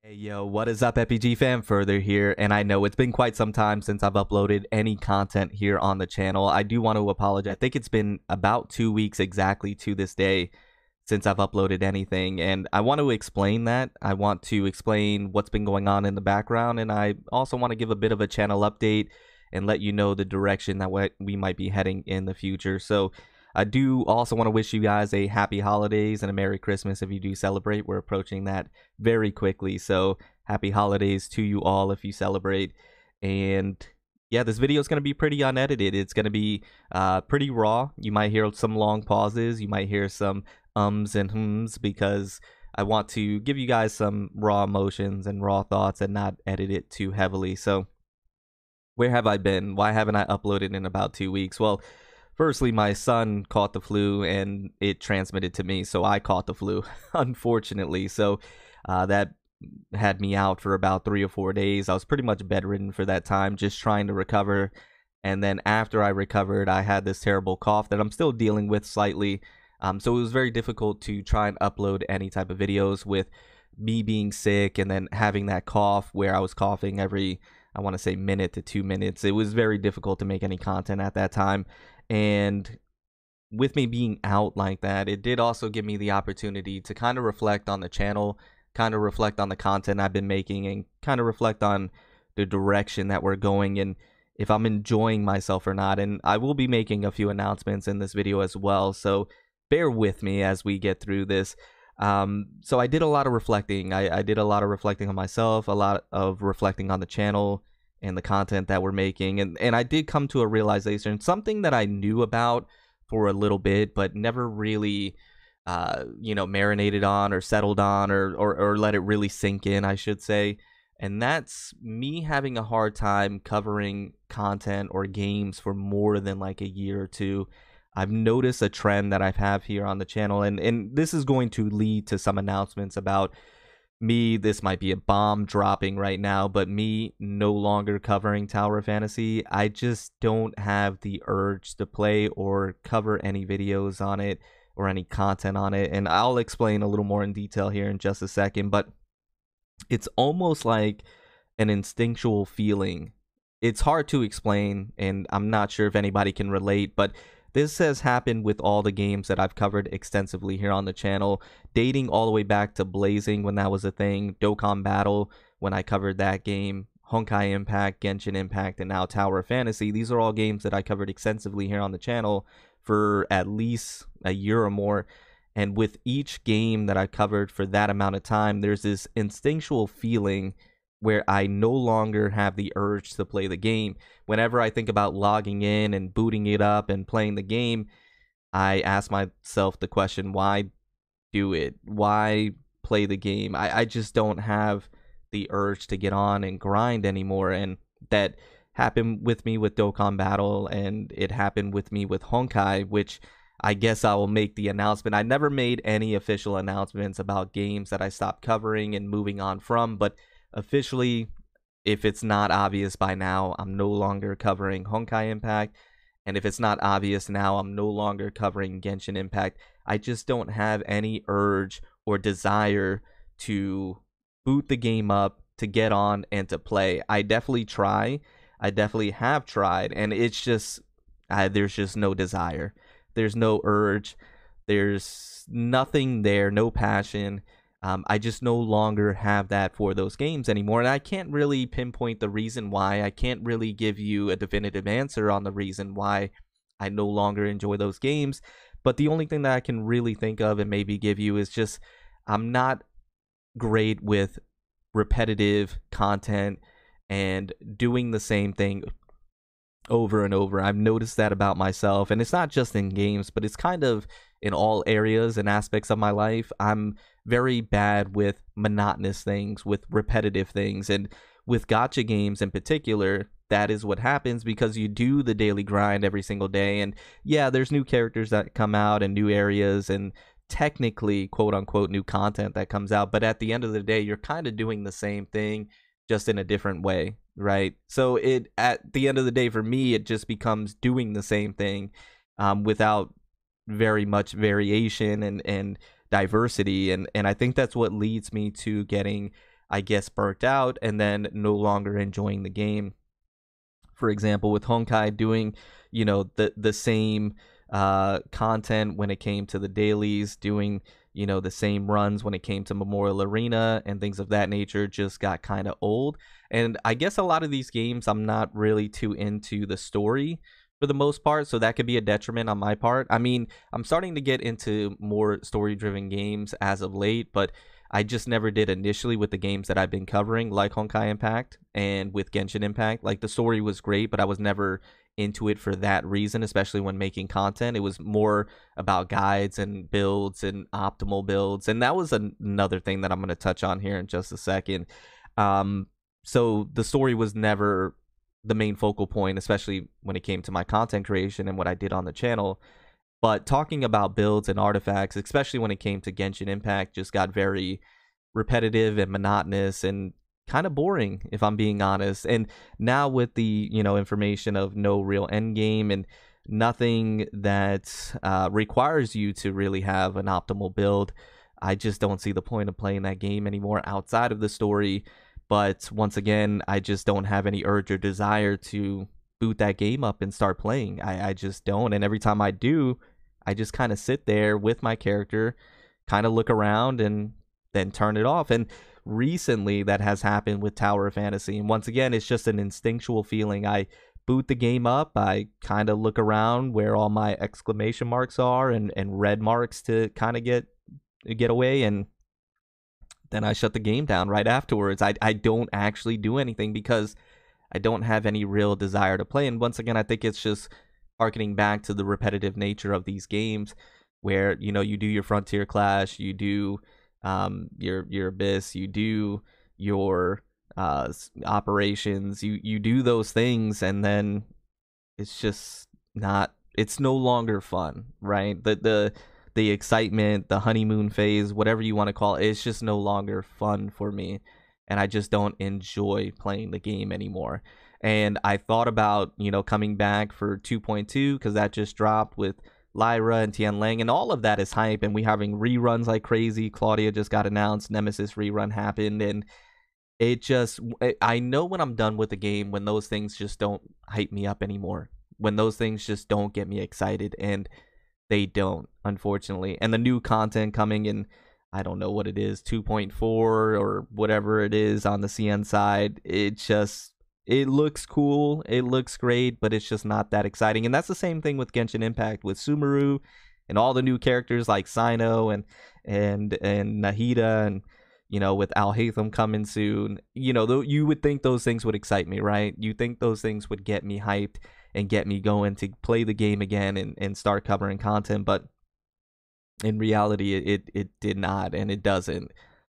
Hey yo, what is up, FPG fam? Further here, and I know it's been quite some time since I've uploaded any content here on the channel. I do want to apologize. I think it's been about 2 weeks exactly to this day since I've uploaded anything, and I want to explain that. I want to explain what's been going on in the background, and I also want to give a bit of a channel update and let you know the direction that we might be heading in the future. So I do also want to wish you guys a happy holidays and a Merry Christmas if you do celebrate. We're approaching that very quickly, so happy holidays to you all if you celebrate. And yeah, this video is going to be pretty unedited. It's going to be pretty raw. You might hear some long pauses. You might hear some ums and hms because I want to give you guys some raw emotions and raw thoughts and not edit it too heavily. So where have I been? Why haven't I uploaded in about 2 weeks? Well, firstly, my son caught the flu and it transmitted to me, so I caught the flu, unfortunately. So that had me out for about 3 or 4 days. I was pretty much bedridden for that time, just trying to recover. And then after I recovered, I had this terrible cough that I'm still dealing with slightly. So it was very difficult to try and upload any type of videos with me being sick and then having that cough where I was coughing every, I want to say, minute to 2 minutes. It was very difficult to make any content at that time. And with me being out like that, it did also give me the opportunity to kind of reflect on the channel, kind of reflect on the content I've been making, and kind of reflect on the direction that we're going and if I'm enjoying myself or not. And I will be making a few announcements in this video as well, so bear with me as we get through this. So I did a lot of reflecting. I did a lot of reflecting on myself, a lot of reflecting on the channel and the content that we're making, and I did come to a realization, something that I knew about for a little bit but never really marinated on or settled on or let it really sink in, I should say. And that's me having a hard time covering content or games for more than like a year or two. I've noticed a trend that I have here on the channel, and this is going to lead to some announcements about me. This might be a bomb dropping right now, but me no longer covering Tower of Fantasy. I just don't have the urge to play or cover any videos on it or any content on it, and I'll explain a little more in detail here in just a second. But it's almost like an instinctual feeling. It's hard to explain, and I'm not sure if anybody can relate, but this has happened with all the games that I've covered extensively here on the channel, dating all the way back to Blazing when that was a thing, Dokkan Battle when I covered that game, Honkai Impact, Genshin Impact, and now Tower of Fantasy. These are all games that I covered extensively here on the channel for at least a year or more. And with each game that I covered for that amount of time, there's this instinctual feeling where I no longer have the urge to play the game. Whenever I think about logging in and booting it up and playing the game, I ask myself the question, why do it? Why play the game? I just don't have the urge to get on and grind anymore. And that happened with me with Dokkan Battle, and it happened with me with Honkai, which I guess I will make the announcement. I never made any official announcements about games that I stopped covering and moving on from, but officially, if it's not obvious by now, I'm no longer covering Honkai Impact, and if it's not obvious now, I'm no longer covering Genshin Impact. I just don't have any urge or desire to boot the game up, to get on and to play. I definitely try. I definitely have tried, and it's just there's just no desire. There's no urge. There's nothing there, no passion. I just no longer have that for those games anymore, and I can't really pinpoint the reason why. I can't really give you a definitive answer on the reason why I no longer enjoy those games, but the only thing that I can really think of and maybe give you is just I'm not great with repetitive content and doing the same thing over and over. I've noticed that about myself, and it's not just in games, but it's kind of in all areas and aspects of my life. I'm very bad with monotonous things, with repetitive things, and with gacha games in particular, that is what happens because you do the daily grind every single day. And yeah, there's new characters that come out and new areas and technically quote unquote new content that comes out, but at the end of the day, you're kind of doing the same thing just in a different way, right? So it, at the end of the day, for me, it just becomes doing the same thing without very much variation and diversity, and I think that's what leads me to getting I guess, burnt out and then no longer enjoying the game. For example, with Honkai doing, the same content when it came to the dailies, doing, the same runs when it came to Memorial Arena and things of that nature just got kind of old. And I guess a lot of these games, I'm not really too into the story for the most part, so that could be a detriment on my part. I mean, I'm starting to get into more story-driven games as of late, but I just never did initially with the games that I've been covering, like Honkai Impact and with Genshin Impact. Like, the story was great, but I was never into it for that reason, especially when making content. It was more about guides and builds and optimal builds. And that was another thing that I'm going to touch on here in just a second. So the story was never the main focal point, especially when it came to my content creation and what I did on the channel. But talking about builds and artifacts, especially when it came to Genshin Impact, just got very repetitive and monotonous and kind of boring, if I'm being honest. And now with the, information of no real end game and nothing that requires you to really have an optimal build, I just don't see the point of playing that game anymore outside of the story. But once again, I just don't have any urge or desire to boot that game up and start playing. I just don't. And every time I do, I just kind of sit there with my character, kind of look around and then turn it off. And recently that has happened with Tower of Fantasy. And once again, it's just an instinctual feeling. I boot the game up, I kind of look around where all my exclamation marks are and red marks to kind of get away, and then I shut the game down right afterwards. I don't actually do anything because I don't have any real desire to play. And once again, I think it's just harkening back to the repetitive nature of these games where, you do your Frontier Clash, you do your Abyss, you do your operations, you do those things, and then it's just not, it's no longer fun, right? The excitement, the honeymoon phase, whatever you want to call it, it's just no longer fun for me. And I just don't enjoy playing the game anymore. And I thought about, coming back for 2.2 because that just dropped with Lyra and Tian Lang, and all of that is hype. And we having reruns like crazy. Claudia just got announced, Nemesis rerun happened, and I know when I'm done with the game, when those things just don't hype me up anymore, when those things just don't get me excited, and they don't, unfortunately. And the new content coming in, I don't know what it is, 2.4 or whatever it is on the CN side, it looks cool, it looks great, but it's just not that exciting. And that's the same thing with Genshin Impact, with Sumeru and all the new characters like Sino and Nahida, and with Al Hatham coming soon. You would think those things would excite me, right? You think those things would get me hyped and get me going to play the game again and start covering content, but in reality it did not, and it doesn't.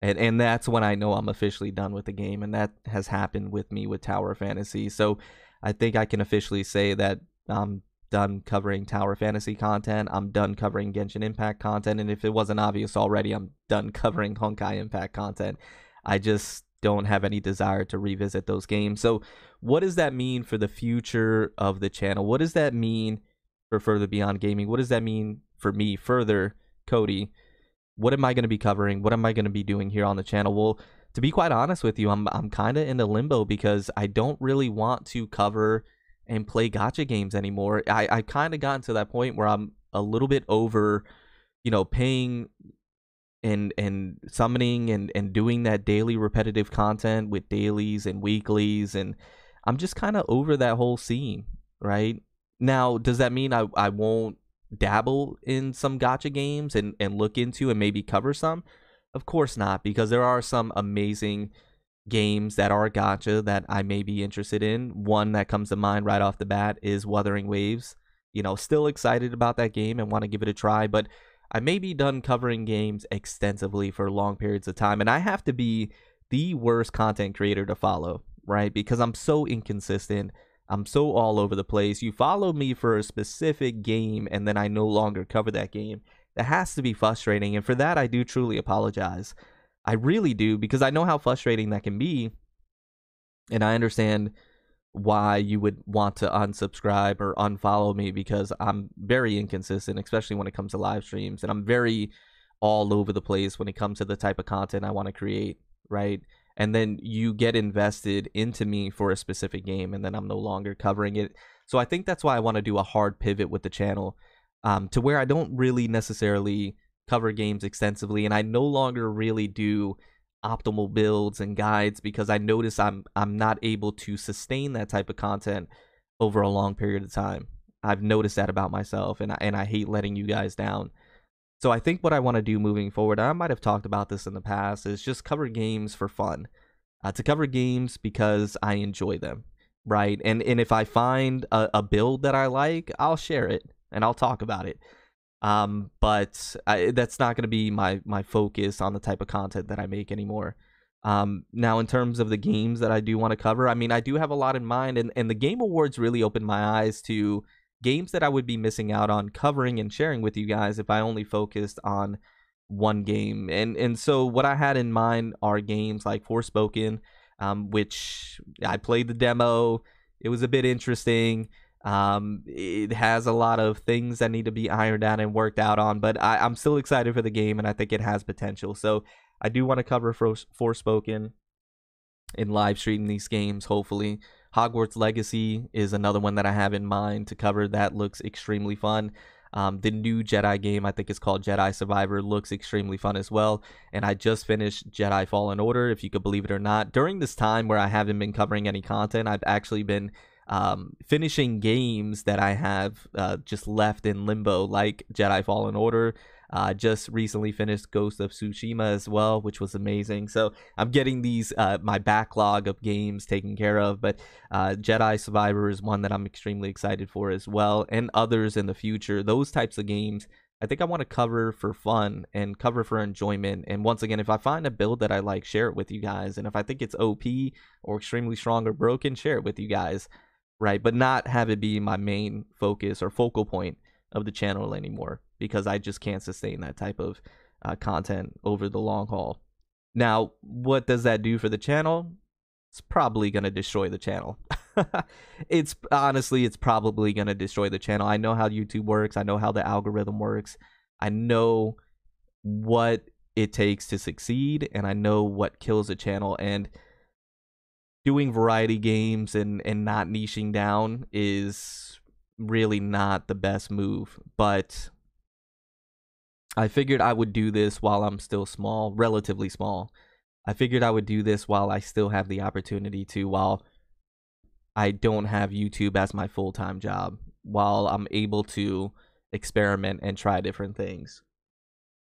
And that's when I know I'm officially done with the game, and that has happened with me with Tower of Fantasy. So I think I can officially say that I'm done covering Tower Fantasy content, I'm done covering Genshin Impact content, and if it wasn't obvious already, I'm done covering Honkai Impact content. I just don't have any desire to revisit those games. So what does that mean for the future of the channel? What does that mean for Further Beyond Gaming? What does that mean for me further, Cody? What am I going to be covering? What am I going to be doing here on the channel? Well, to be quite honest with you, I'm kind of in a limbo because I don't really want to cover and play gacha games anymore. I kind of gotten to that point where I'm a little bit over, paying and summoning and doing that daily repetitive content with dailies and weeklies, and I'm just kind of over that whole scene. Right now, does that mean I won't dabble in some gacha games and look into and maybe cover some? Of course not, because there are some amazing games that are gacha that I may be interested in. One that comes to mind right off the bat is Wuthering Waves. Still excited about that game and want to give it a try, but I may be done covering games extensively for long periods of time, and I have to be the worst content creator to follow, right? Because I'm so inconsistent. I'm so all over the place. You follow me for a specific game and then I no longer cover that game. That has to be frustrating, and for that I do truly apologize. I really do, because I know how frustrating that can be, and I understand why you would want to unsubscribe or unfollow me, because I'm very inconsistent, especially when it comes to live streams, and I'm very all over the place when it comes to the type of content I want to create, right? and then you get invested into me for a specific game, and then I'm no longer covering it. So I think that's why I want to do a hard pivot with the channel, to where I don't really necessarily cover games extensively, and I no longer really do optimal builds and guides, because I notice I'm not able to sustain that type of content over a long period of time. I've noticed that about myself, and I hate letting you guys down. So I think what I want to do moving forward, I might have talked about this in the past, is just cover games for fun. To cover games because I enjoy them, right? And if I find a build that I like, I'll share it and I'll talk about it. But that's not going to be my focus on the type of content that I make anymore. Now, in terms of the games that I do want to cover, I mean, I do have a lot in mind, and the Game Awards really opened my eyes to games that I would be missing out on covering and sharing with you guys if I only focused on one game. And so what I had in mind are games like Forspoken, which I played the demo. It was a bit interesting. It has a lot of things that need to be ironed out and worked out on, but I'm still excited for the game, and I think it has potential. So I do want to cover Forspoken and live stream these games, hopefully. Hogwarts Legacy is another one that I have in mind to cover. That looks extremely fun. The new Jedi game, I think it's called Jedi Survivor, looks extremely fun as well. And I just finished Jedi Fallen Order, if you could believe it or not. During this time where I haven't been covering any content, I've actually been finishing games that I have just left in limbo, like Jedi Fallen Order. Just recently finished Ghost of Tsushima as well, which was amazing. So I'm getting these my backlog of games taken care of, but Jedi Survivor is one that I'm extremely excited for as well, and others in the future. Those types of games I think I want to cover for fun and cover for enjoyment. And once again, if I find a build that I like, share it with you guys. And if I think it's OP or extremely strong or broken, share it with you guys, right? But not have it be my main focus or focal point of the channel anymore, because I just can't sustain that type of content over the long haul. Now, what does that do for the channel? It's probably going to destroy the channel. It's honestly, it's probably going to destroy the channel. I know how YouTube works. I know how the algorithm works. I know what it takes to succeed, and I know what kills a channel. And doing variety games and not niching down is really not the best move. But I figured I would do this while I'm still small, relatively small. I figured I would do this while I still have the opportunity to, while I don't have YouTube as my full-time job, while I'm able to experiment and try different things.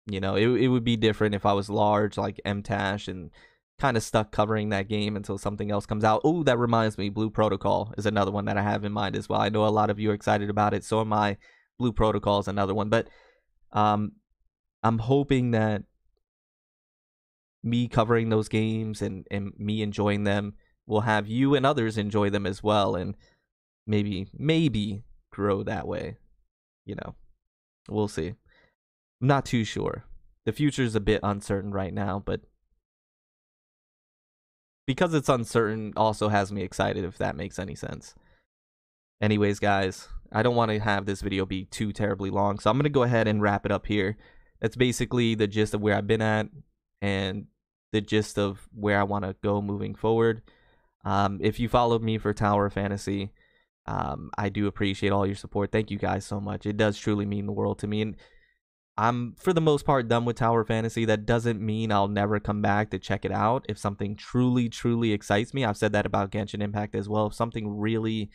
You know, it would be different if I was large like MTash and kind of stuck covering that game until something else comes out. Oh, that reminds me, Blue Protocol is another one that I have in mind as well. I know a lot of you are excited about it, so am I. Blue Protocol is another one, but I'm hoping that me covering those games and me enjoying them will have you and others enjoy them as well, and maybe grow that way. You know, we'll see. I'm not too sure. The future is a bit uncertain right now, but because it's uncertain also has me excited, if that makes any sense. Anyways, guys, I don't want to have this video be too terribly long, so I'm going to go ahead and wrap it up here. That's basically the gist of where I've been at and the gist of where I want to go moving forward. If you followed me for Tower Fantasy, I do appreciate all your support. Thank you guys so much. It does truly mean the world to me. And I'm, for the most part, done with Tower Fantasy. That doesn't mean I'll never come back to check it out if something truly excites me. I've said that about Genshin Impact as well. If something really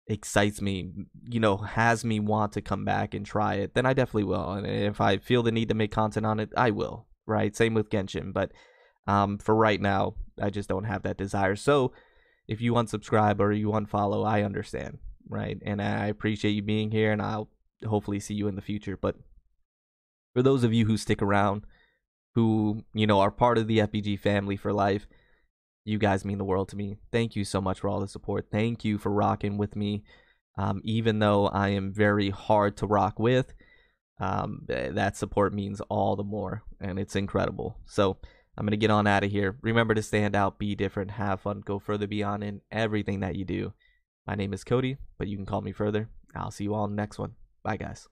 excites me, you know, has me want to come back and try it, then I definitely will. And if I feel the need to make content on it, I will, right? Same with Genshin. But for right now, I just don't have that desire. So if you unsubscribe or you unfollow, I understand, right? And I appreciate you being here, and I'll hopefully see you in the future. But for those of you who stick around, who, you know, are part of the FBG family for life, you guys mean the world to me. Thank you so much for all the support. Thank you for rocking with me. Even though I am very hard to rock with, that support means all the more, and it's incredible. So I'm going to get on out of here. Remember to stand out, be different, have fun, go further beyond in everything that you do. My name is Cody, but you can call me further. I'll see you all in the next one. Bye, guys.